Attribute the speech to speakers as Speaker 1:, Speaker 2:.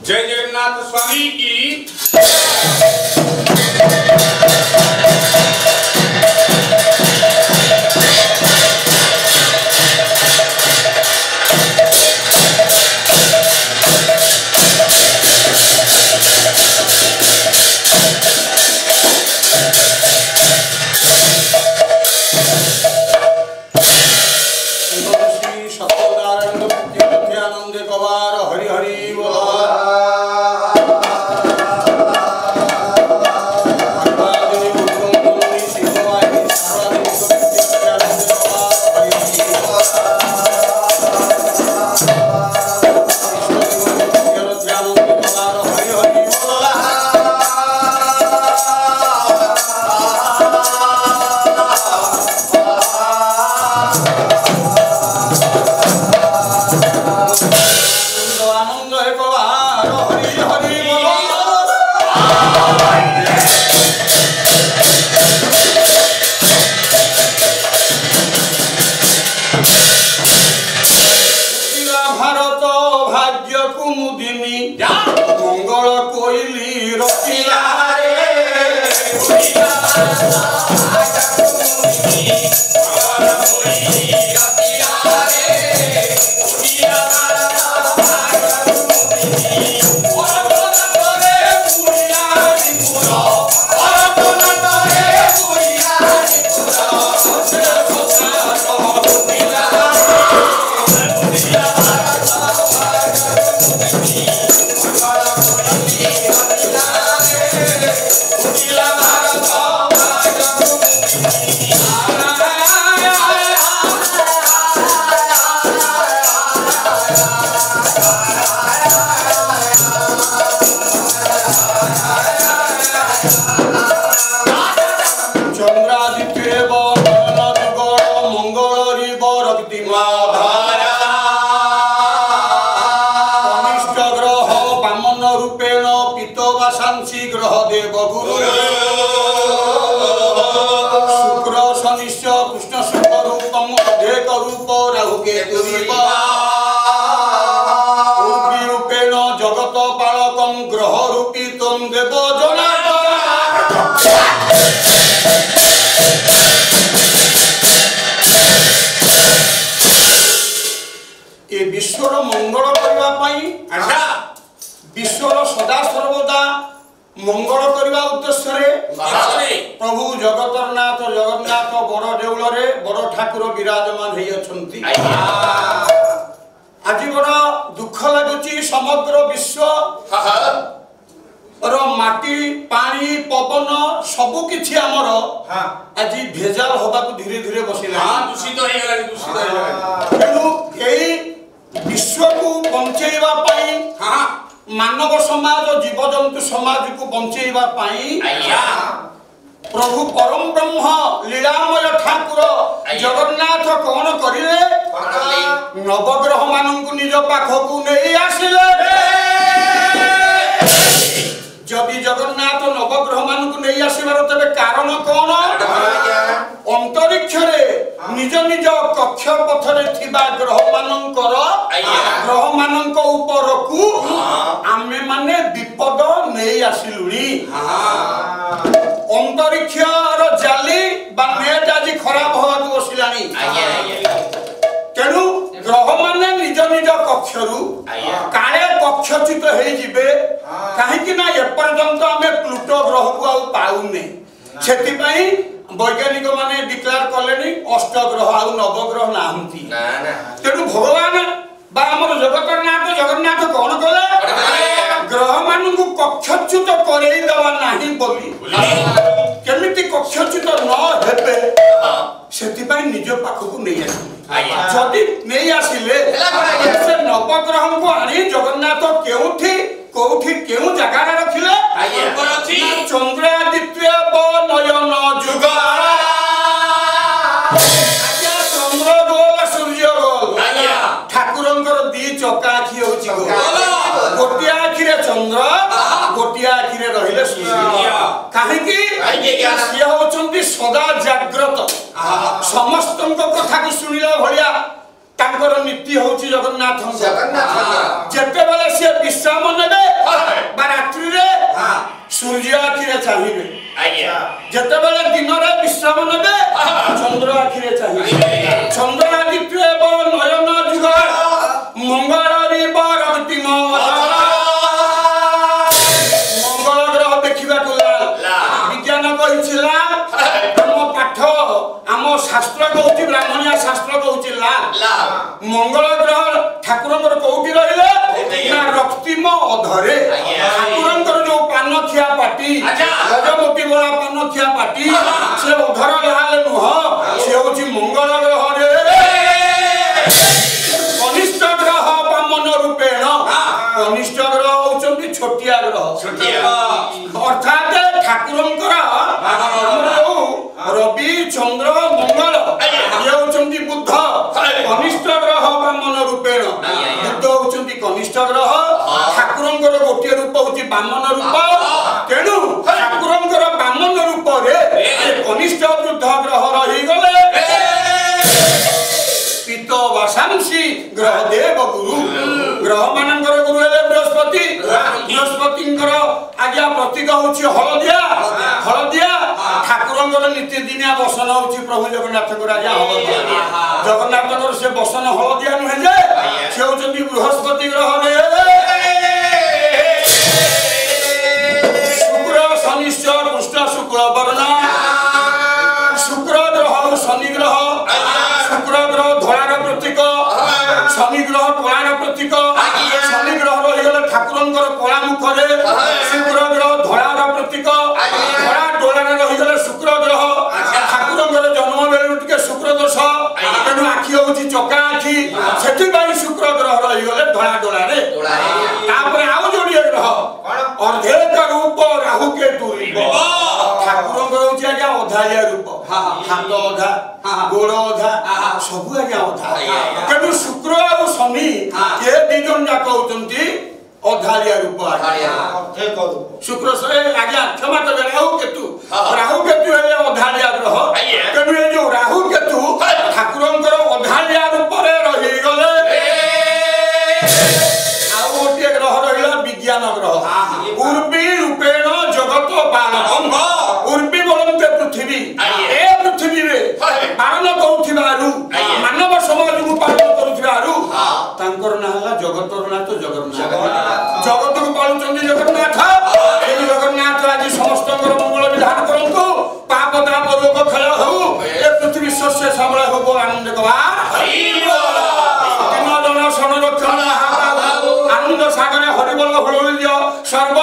Speaker 1: जय जगन्नाथ स्वामी की।
Speaker 2: प्रभु परम ब्रह्म लीलामय ठाकुर जगन्नाथ कौन करिले नवग्रह मानक निज पाखक नहीं आसिले जदि जगन्नाथ नवग्रह मानक नहीं आसबार तेरे कारण कौन अंतरिक्ष निज निज कक्ष पथरे थिबा ग्रह मानकर ग्रह मानक उपरकू आमे माने विपद नहीं आसिलुनी अंतरिक्ष जाली नेट आज खराब हवा बसिलानी तेणु ग्रह माने निज निज कक्षरु काले कक्षच्युत हो जिबे कहीं ना एपर्यंत आमे प्लूटो ग्रह को आउ पाउने सेतिपई वैज्ञानिक माने डिक्लेयर कलेनी अष्ट ग्रह आउ नवग्रह नाहंती तेणु भगवान बा हमर जगन्नाथ कौन कले ग्रह मानू कक्षच्युत करई दवा नाही बोली केमिति कक्षच्युत न हेबे सेतिपई निज पाखकु नै आसी जदि नै आसिले से नवग्रह को आनी जगन्नाथ केउठी कोउठी केउ जगह रे रखिले चंद्रादित्य नयन जुगा चंद्र गोल सूर्य गोल ठाकुरंकर दी चका आखि होची गोटिया आखि रे चंद्र गोटिया आखि रे रहिले सूर्य काहे की ये होचंती सदा जागृत समस्त कथा को सुनिला भलिया तांकर नीति होची जगन्नाथ जेते बेले से विश्राम नेबे सूर्य आखिरे चाहिए
Speaker 1: आज्ञा
Speaker 2: ଯେତେବେଳେ ଦିନରେ ବିଶ୍ରାମ ନେବେ ଚନ୍ଦ୍ର ଆଖିରେ ଚାହିଁବେ ଚନ୍ଦ୍ର ଆଦିତ୍ୟ ଏବଂ ନୟନ ଯୁଗ ମଙ୍ଗଳରେ ବରତିମ ମଙ୍ଗଳ ଗ୍ରହ ଦେଖିବାକୁ ବିଜ୍ଞାନ କହିଥିଲା ଆମ ପାଠ ଆମ ଶାସ୍ତ୍ର କହୁଛି ବ୍ରାହ୍ମଣିଆ ଶାସ୍ତ୍ର କହୁଛି ମଙ୍ଗଳ ଗ୍ରହ ଠାକୁରଙ୍କର କୋଉଠି ରହିଲେ ନା ରକ୍ତିମ ଅଧରେ ଠାକୁରଙ୍କର ଯୋଉ ପାନ ଖିଆ ପାଟି ଗଜମୁଖୀ ଭଳିଆ ପାନ ଖିଆ ପାଟି ସେ ଅଧର ଲାଲ ନୁହଁ ସେ ହଉଛି ମଙ୍ଗଳ ଗ୍ରହରେ କନିଷ୍ଠ ଗ୍ରହ ବାମନ ରୂପେଣ କନିଷ୍ଠ ଗ୍ରହ ହଉଛନ୍ତି ଛୋଟିଆ ଗ୍ରହ ଅର୍ଥାତ ଠାକୁରଙ୍କର ରବି ଚନ୍ଦ୍ର ମଙ୍ଗଳ ଇଏ ହଉଛନ୍ତି ବୁଧ କନିଷ୍ଠ ଗ୍ରହ ବାମନ ରୂପେଣ ବୁଧ ହଉଛନ୍ତି କନିଷ୍ଠ ଗ୍ରହ ଠାକୁରଙ୍କର ଗୋଟିଏ ରୂପ ହଉଛି ବାମନ ରୂପ ତେଣୁ ଠାକୁରଙ୍କର ବାମନ ରୂପରେ କନିଷ୍ଠ ବୃଦ୍ଧ ଗ୍ରହ ରହିଗଲେ ପିତ ବାସାଂଶୀ ଗ୍ରହ ଦେବ ଗୁରୁ ଗ୍ରହ ମାନଙ୍କର ଗୁରୁ ହେଲେ ବୃହସ୍ପତି ବୃହସ୍ପତିଙ୍କର ଆଜ୍ଞା ପ୍ରତୀକ ହଉଛି ହଳଦିଆ ହଳଦିଆ ଠାକୁରଙ୍କର ନିତିଦିନିଆ ବସନ ହଉଛି ପ୍ରଭୁ ଜଗନ୍ନାଥଙ୍କର ଆଜ୍ଞା ହଳଦିଆ ଜଗନ୍ନାଥଙ୍କର ସେ ବସନ ହଳଦିଆ ନୁହେଁ ଯେ ସେ ହଉଛନ୍ତି ବୃହସ୍ପତି ଗ୍ରହରେ ଶୁକ୍ର ଶନିଶ୍ଚର କୃଷ୍ଣ ଶୁକ୍ଳ ବର୍ଣ୍ଣ ଶୁକ୍ର ଗ୍ରହ ଶନି ଗ୍ରହ ଶୁକ୍ର ଗ୍ରହ ଧଳାର ପ୍ରତୀକ ଶନି ଗ୍ରହ କଳାର ପ୍ରତୀକ ଶନି ଗ୍ରହ ରହିଗଲେ ଠାକୁରଙ୍କର କଳା ମୁଖରେ ଶୁକ୍ର ଗ୍ରହ ଧଳାର ପ୍ରତୀକ ଧଳା ଡୋଳାରେ ରହିଗଲେ ଶୁକ୍ର ଗ୍ରହ ଠାକୁରଙ୍କର ଜନ୍ମ ବେଳରୁ ଟିକେ ଶୁକ୍ର ଦୋଷ ତେଣୁ ଆଖି ହଉଛି ଚକା ଆଖି ସେଥିପାଇଁ ଶୁକ୍ର ଗ୍ରହ ରହିଗଲେ ଧଳା ଡୋଳାରେ ତାପରେ ଆଉ ଯୋଡିଏ ଗ୍ରହ ଅର୍ଦ୍ଧେକ ରୂପ ରାହୁ କେତୁ ଠାକୁରଙ୍କର ହଉଛି ଆଜ୍ଞା ଅଧାଳିଆ ରୂପ ହାତ ଅଧା ଗୋଡ ଅଧା ସବୁ ଆଜ୍ଞା ଅଧା ତେଣୁ ଶୁକ୍ର ଆଉ ଶନି ଏ ଦି ଜଣ ଯାକ ହଉଛନ୍ତି ଅଧାଳିଆ ରୂପ ଶୁକ୍ର ଆଜ୍ଞା କ୍ଷମା କରିବେ ରାହୁ କେତୁ ହେଲେ ଅଧାଳିଆ ଗ୍ରହ ତେଣୁ ଏ ଯୋଉ ରାହୁ କେତୁ ଠାକୁରଙ୍କର ଅଧାଳିଆ ରୂପରେ ରହିଗଲେ ଆଉ ଗୋଟିଏ ଗ୍ରହ ରହିଲା ବିଜ୍ଞାନ ଗ୍ରହ ଉର୍ବୀ ରୂପେଣ ଜଗତ ପାଳନ ଉର୍ବୀ ବୋଲନ୍ତେ ପୃଥିବୀ ଏ ପୃଥିବୀରେ ପାଳନ କରୁଥିବାରୁ ମାନବ ସମାଜକୁ ପାଳନ କରୁଥିବାରୁ ତାଙ୍କର ନାଁ ହେଲା ଜଗତର ନାଥ ଜଗନ୍ନାଥ ଜଗତକୁ ପାଳୁଛନ୍ତି ଜଗନ୍ନାଥ ଏହି ଜଗନ୍ନାଥ ଆଜି ସମସ୍ତଙ୍କର ମଙ୍ଗଳ ବିଧାନ କରନ୍ତୁ ପାପ ଦାପ ରୋଗ ଖେଳ ହଉ ଏ ପୃଥିବୀ ଶସ୍ୟ ଶ୍ୟାମଳ ହବ ଆନନ୍ଦ ଦିନ ଜନ ସଂରକ୍ଷଣ ଆନନ୍ଦ ସାଗରେ ହରିବଲ ହଳୁଳିୟ ସର୍ବ